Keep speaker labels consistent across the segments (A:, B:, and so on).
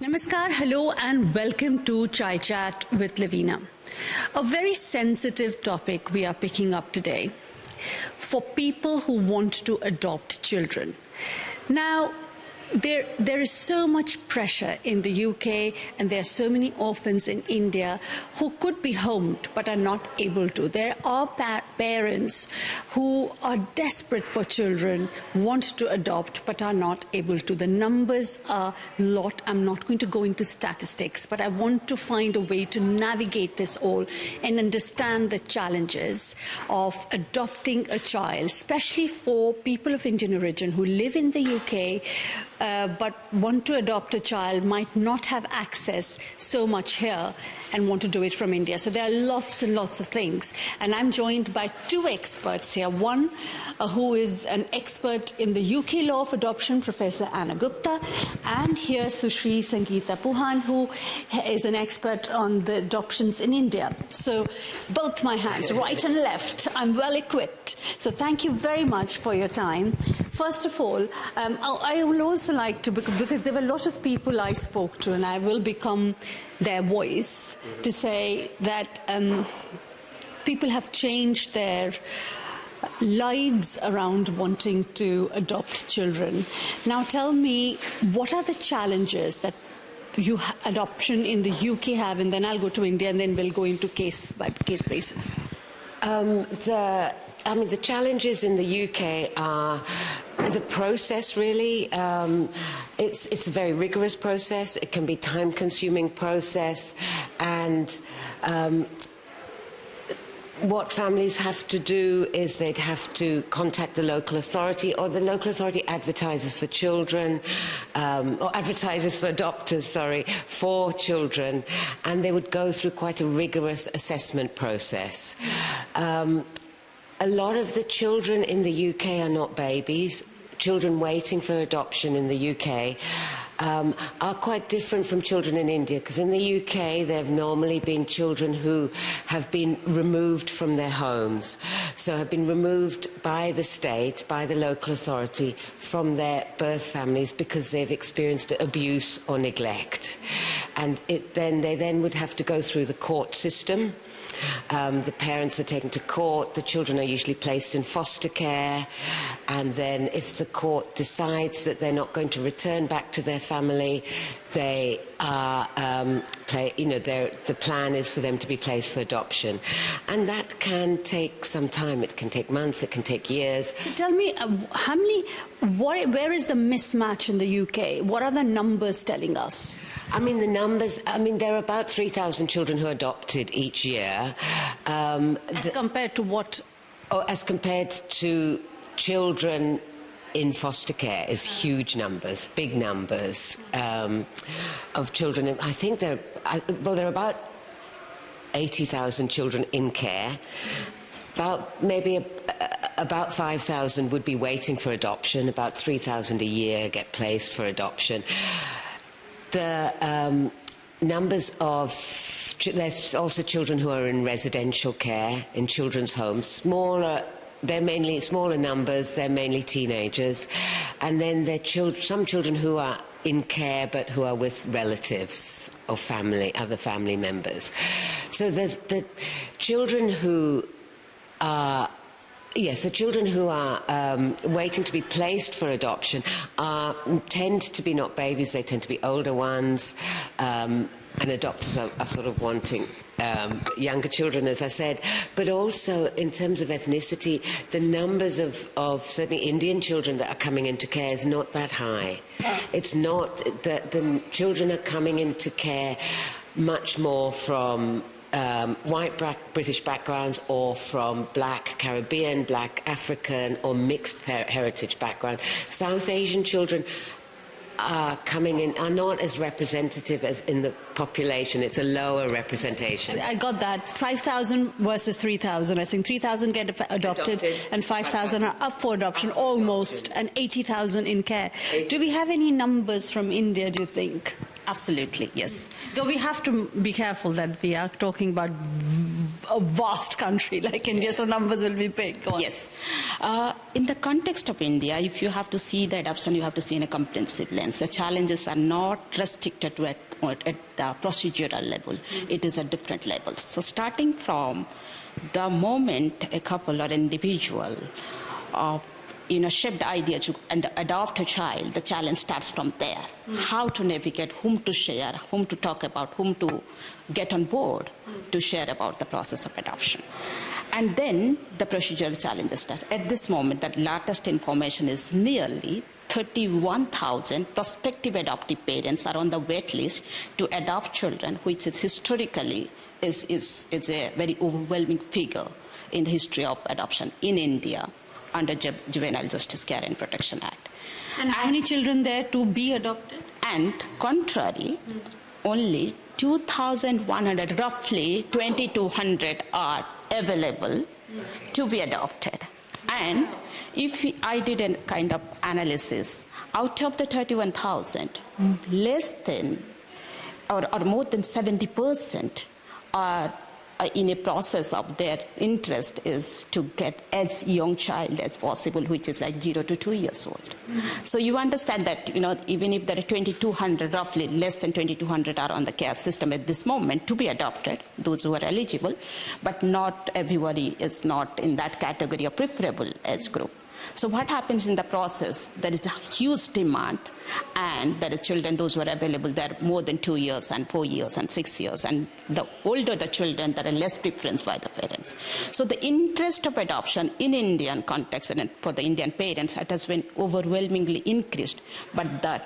A: Namaskar, hello and welcome to Chai Chat with Lavina. A very sensitive topic we are picking up today for people who want to adopt children. Now, there is so much pressure in the UK and there are so many orphans in India who could be homed but are not able to. There are parents who are desperate for children, want to adopt but are not able to. The numbers are a lot. I'm not going to go into statistics, but I want to find a way to navigate this all and understand the challenges of adopting a child, especially for people of Indian origin who live in the UK but want to adopt a child, might not have access so much here and want to do it from India. So there are lots and lots of things. And I'm joined by two experts here. One who is an expert in the UK law of adoption, Professor Anna Gupta, and here Sushri Sangeeta Puhan, who is an expert on the adoptions in India. So both my hands, right and left, I'm well equipped. So thank you very much for your time. First of all, I would also like to, because there were a lot of people I spoke to, and I will become their voice, to say that people have changed their lives around wanting to adopt children. Now tell me, what are the challenges that adoption in the UK have, and then I'll go to India, and then we'll go into case-by-case basis.
B: The challenges in the UK are the process, really. It's a very rigorous process. It can be time-consuming process, and what families have to do is they'd have to contact the local authority, or the local authority advertises for children, or advertises for adopters, for children, and they would go through quite a rigorous assessment process. A lot of the children in the UK are not babies. Children waiting for adoption in the UK are quite different from children in India, because in the UK there have normally been children who have been removed from their homes, so have been removed by the state, by the local authority, from their birth families because they've experienced abuse or neglect. And they then would have to go through the court system. The parents are taken to court, the children are usually placed in foster care, and then if the court decides that they're not going to return back to their family, they are, the plan is for them to be placed for adoption. And that can take some time. It can take months, it can take years.
A: So tell me, where is the mismatch in the UK? What are the numbers telling us?
B: There are about 3,000 children who are adopted each year.
A: As compared to what?
B: As compared to children in foster care is huge numbers, big numbers of children. I think there are about 80,000 children in care. About 5,000 would be waiting for adoption. About 3,000 a year get placed for adoption. The numbers of there's also children who are in residential care, in children's homes. They're mainly smaller numbers, they're mainly teenagers. And then there are some children who are in care but who are with relatives or other family members. So there's the children who are... Yes, so children who are waiting to be placed for adoption tend to be not babies, they tend to be older ones, and adopters are sort of wanting younger children, as I said. But also, in terms of ethnicity, the numbers of certainly Indian children that are coming into care is not that high. It's not that the children are coming into care much more from white British backgrounds, or from black Caribbean, black African, or mixed heritage background. South Asian children are coming in, are not as representative as in the population. It's a lower representation.
A: I got that. 5,000 versus 3,000. I think 3,000 get adopted and 5,000 are up for adoption almost, and 80,000 in care. Do we have any numbers from India, do you think?
C: Absolutely, yes.
A: Though we have to be careful that we are talking about a vast country like India, so numbers will be big.
C: Yes. In the context of India, if you have to see the adoption, you have to see in a comprehensive lens. The challenges are not restricted to at the procedural level. It is at different levels. So starting from the moment a couple or individual shape the idea to adopt a child, the challenge starts from there. How to navigate, whom to share, whom to talk about, whom to get on board to share about the process of adoption. And then the procedural challenges start. At this moment, the latest information is nearly 31,000 prospective adoptive parents are on the wait list to adopt children, which is historically is a very overwhelming figure in the history of adoption in India under Juvenile Justice Care and Protection Act.
A: And how many children there to be adopted?
C: And contrary, only 2,100, roughly 2,200 are available to be adopted. And if I did a kind of analysis, out of the 31,000, less than or more than 70% are in a process of their interest is to get as young child as possible, which is like 0 to 2 years old. So you understand that, even if there are 2,200, roughly less than 2,200 are on the care system at this moment to be adopted, those who are eligible, but not everybody is not in that category of preferable age group. So what happens in the process, there is a huge demand, and there are children, those who are available, they are more than 2 years and 4 years and 6 years. And the older the children, there are less preference by the parents. So the interest of adoption in Indian context and for the Indian parents, it has been overwhelmingly increased, but the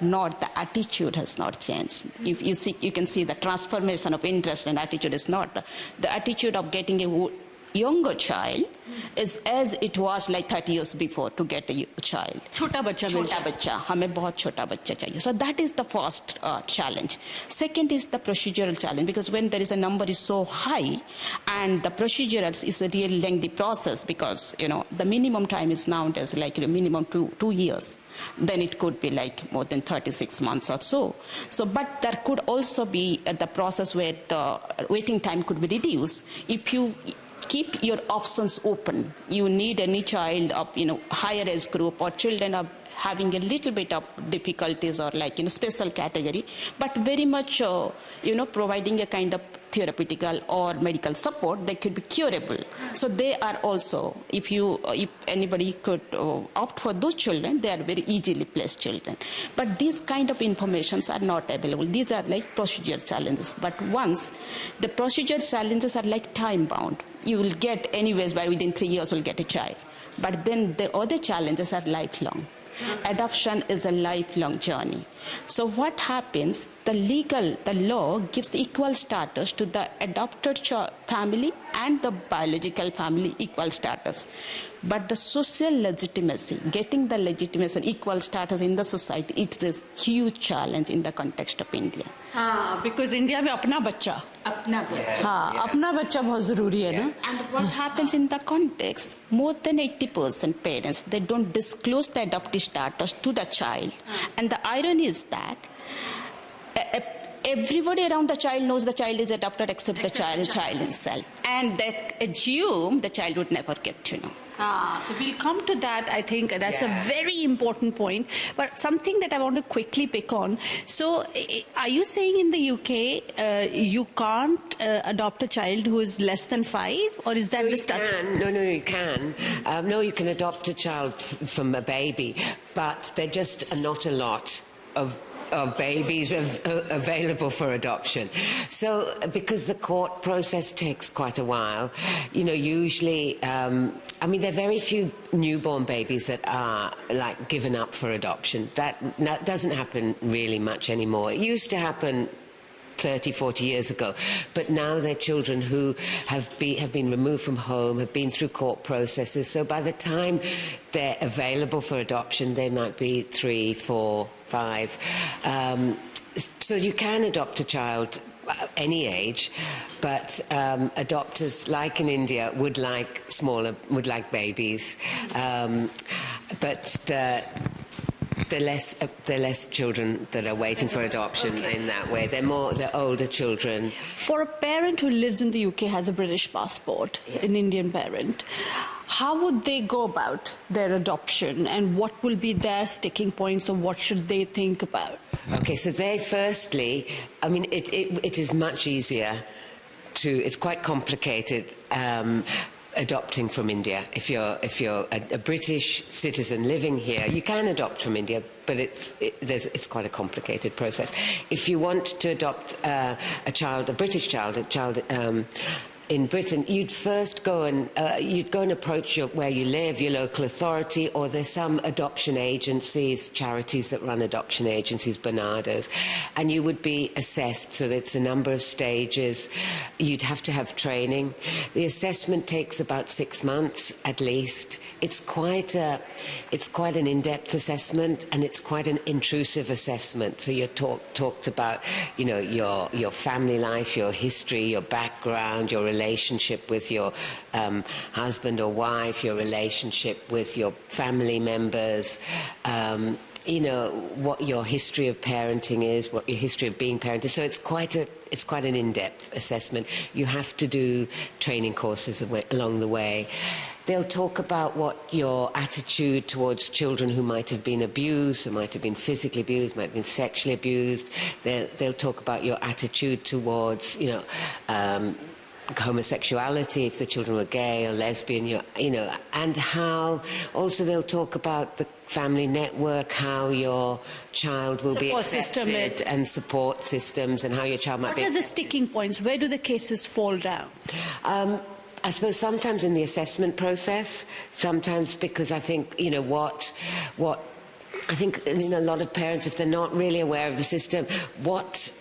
C: attitude has not changed. If you see, you can see the transformation of interest and attitude is not. The attitude of getting a younger child is as it was like 30 years before to get a child.
A: Chota bacha.
C: हमें बहुत छोटा बच्चा चाहिए. So that is the first challenge. Second is the procedural challenge, because when there is a number is so high and the procedural is a real lengthy process, because the minimum time is nowadays like minimum 2 years. Then it could be like more than 36 months or so. But there could also be the process where the waiting time could be reduced if you keep your options open. You need any child of higher age group or children of having a little bit of difficulties or like special category, but very much providing a kind of therapeutical or medical support, they could be curable. So they are also, if anybody could opt for those children, they are very easily placed children. But these kind of informations are not available. These are like procedural challenges. But once the procedural challenges are like time bound, you will get anyways by within 3 years you'll get a child. But then the other challenges are lifelong. Adoption is a lifelong journey. So what happens, the law gives equal status to the adopted family and the biological family, equal status. But the social legitimacy, getting the legitimacy and equal status in the society, it's a huge challenge in the context of India.
A: Because India में अपना बच्चा. अपना बच्चा बहुत जरूरी है ना.
C: And what happens in the context, more than 80% parents, they don't disclose the adoptive status to the child. And the irony is that everybody around the child knows the child is adopted except the child himself. And they assume the child would never get to know.
A: So we'll come to that. I think that's a very important point. But something that I want to quickly pick on. So are you saying in the UK you can't adopt a child who is less than 5? Or is that the statute?
B: No, you can. No, you can adopt a child from a baby, but there just are not a lot of babies available for adoption. So because the court process takes quite a while, usually, there are very few newborn babies that are like given up for adoption. That doesn't happen really much anymore. It used to happen 30, 40 years ago. But now they're children who have been removed from home, have been through court processes. So by the time they're available for adoption, they might be 3, 4, 5. So you can adopt a child any age, but adopters, like in India, would like babies. But the less children that are waiting for adoption in that way. They're older children.
A: For a parent who lives in the UK, has a British passport, an Indian parent, how would they go about their adoption, and what will be their sticking points, or what should they think about?
B: Okay, so firstly, I mean, it is much easier it's quite complicated adopting from India. If you're a British citizen living here, you can adopt from India, but it's quite a complicated process. If you want to adopt a British child, in Britain, you'd first go and approach where you live, your local authority, or there's some adoption agencies, charities that run adoption agencies, Barnardo's, and you would be assessed. So it's a number of stages. You'd have to have training. The assessment takes about 6 months at least. It's quite an in-depth assessment, and it's quite an intrusive assessment. So you're talked about, your family life, your history, your background, your relationship with your husband or wife, your relationship with your family members, what your history of parenting is, what your history of being parented. So it's quite an in-depth assessment. You have to do training courses along the way. They'll talk about what your attitude towards children who might have been abused, who might have been physically abused, might have been sexually abused. They'll talk about your attitude towards, homosexuality, if the children were gay or lesbian, and how also they'll talk about the family network, how your child will be accepted, and support systems, and how your child might be accepted.
A: What are the sticking points? Where do the cases fall down?
B: I suppose sometimes in the assessment process, sometimes because I think, I think a lot of parents, if they're not really aware of the system, what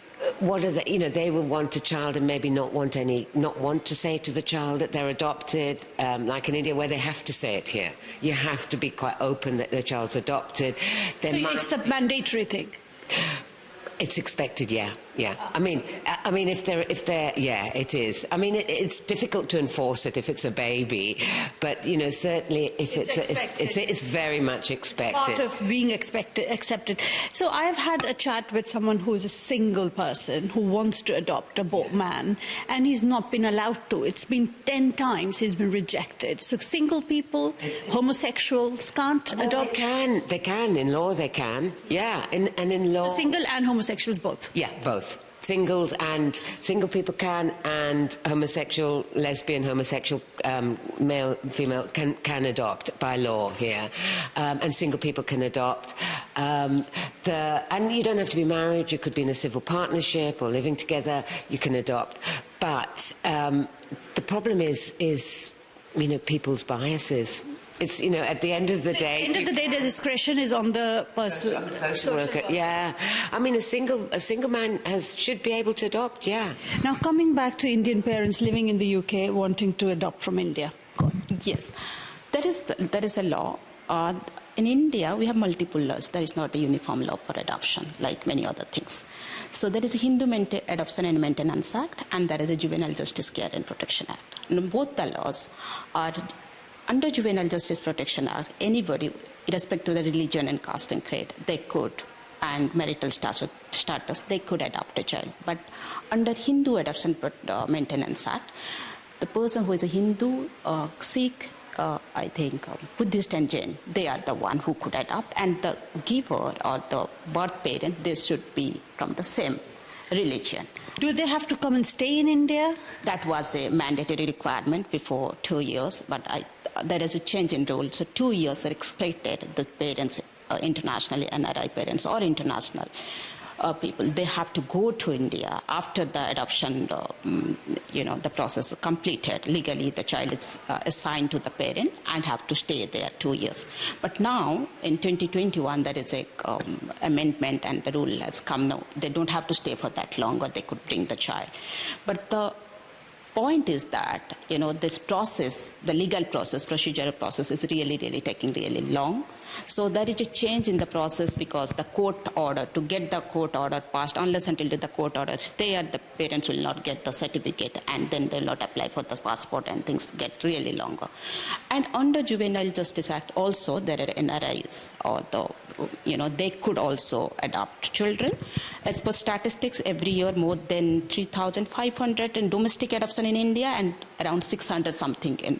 B: are they will want a child and maybe not want to say to the child that they're adopted, like in India where they have to say it here. You have to be quite open that their child's adopted.
A: It's a mandatory thing.
B: It's expected, yeah. I mean, if they're, yeah, it is. I mean, it's difficult to enforce it if it's a baby, but certainly if it's very much expected.
A: Part of being accepted. So I've had a chat with someone who is a single person who wants to adopt a man, and he's not been allowed to. It's been 10 times he's been rejected. So single people, homosexuals can't adopt.
B: They can in law. They can, yeah, and in law.
A: So single and homosexuals both.
B: Yeah, both. Single people can, and lesbian, homosexual, male, female can adopt by law here, and single people can adopt. And you don't have to be married. You could be in a civil partnership or living together. You can adopt, but the problem is people's biases. It's, at the end of the day...
A: At the end of the day, the discretion is on the person.
B: Social worker, yeah. I mean, a single man should be able to adopt, yeah.
A: Now, coming back to Indian parents living in the UK wanting to adopt from India.
C: Yes, there is a law. In India, we have multiple laws. There is not a uniform law for adoption, like many other things. So there is a Hindu Adoption and Maintenance Act, and there is a Juvenile Justice Care and Protection Act. And both the laws are... Under Juvenile Justice Protection Act, anybody, irrespective of the religion and caste and creed, they could, and marital status, they could adopt a child. But under Hindu Adoption Maintenance Act, the person who is a Hindu, Sikh, I think Buddhist and Jain, they are the one who could adopt, and the giver or the birth parent, they should be from the same religion.
A: Do they have to come and stay in India?
C: That was a mandatory requirement before 2 years, but there is a change in rule. So 2 years are expected, the parents, internationally, NRI parents or international people, they have to go to India after the adoption, the process is completed. Legally, the child is assigned to the parent and have to stay there 2 years. But now, in 2021, there is a amendment and the rule has come now. They don't have to stay for that long, or they could bring the child. But the point is that, this process, the legal process, procedural process is really taking really long. So there is a change in the process because the court order, to get the court order passed, unless until the court order is there, the parents will not get the certificate, and then they will not apply for the passport, and things get really longer. And under Juvenile Justice Act also, there are NRIs, or they could also adopt children. As per statistics, every year more than 3,500 in domestic adoption in India, and around 600 something in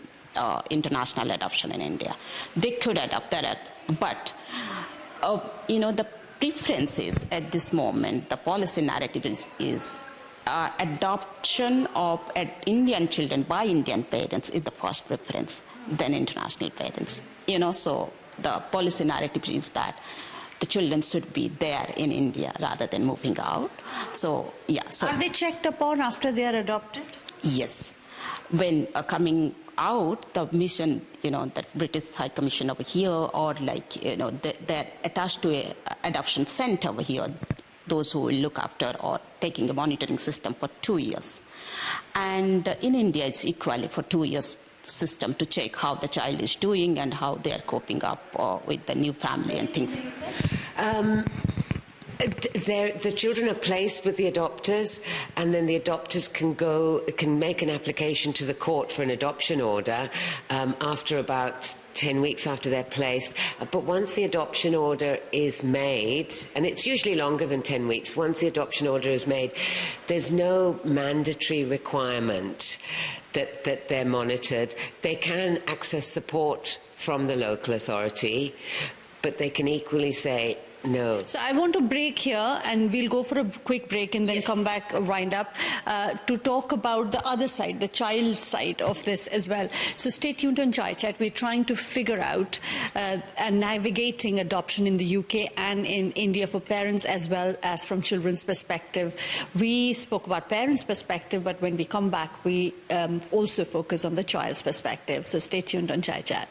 C: international adoption in India. They could adopt that, but the preference is at this moment, the policy narrative is adoption of Indian children by Indian parents is the first preference, then international parents. So the policy narrative is that the children should be there in India rather than moving out. So, yeah. So,
A: are they checked upon after they are adopted?
C: Yes. When coming out, the mission, the British High Commission over here, or they're attached to a adoption center over here, those who will look after or taking a monitoring system for 2 years. And in India, it's equally for 2 years system to check how the child is doing and how they are coping up with the new family and things.
B: The children are placed with the adopters, and then the adopters can make an application to the court for an adoption order after about 10 weeks after they're placed. But once the adoption order is made, and it's usually longer than 10 weeks, once the adoption order is made, there's no mandatory requirement that they're monitored. They can access support from the local authority, but they can equally say, no.
A: So I want to break here, and we'll go for a quick break and then come back, wind up, to talk about the other side, the child side of this as well. So stay tuned on Chai Chat. We're trying to figure out and navigating adoption in the UK and in India for parents as well as from children's perspective. We spoke about parents' perspective, but when we come back, we also focus on the child's perspective. So stay tuned on Chai Chat.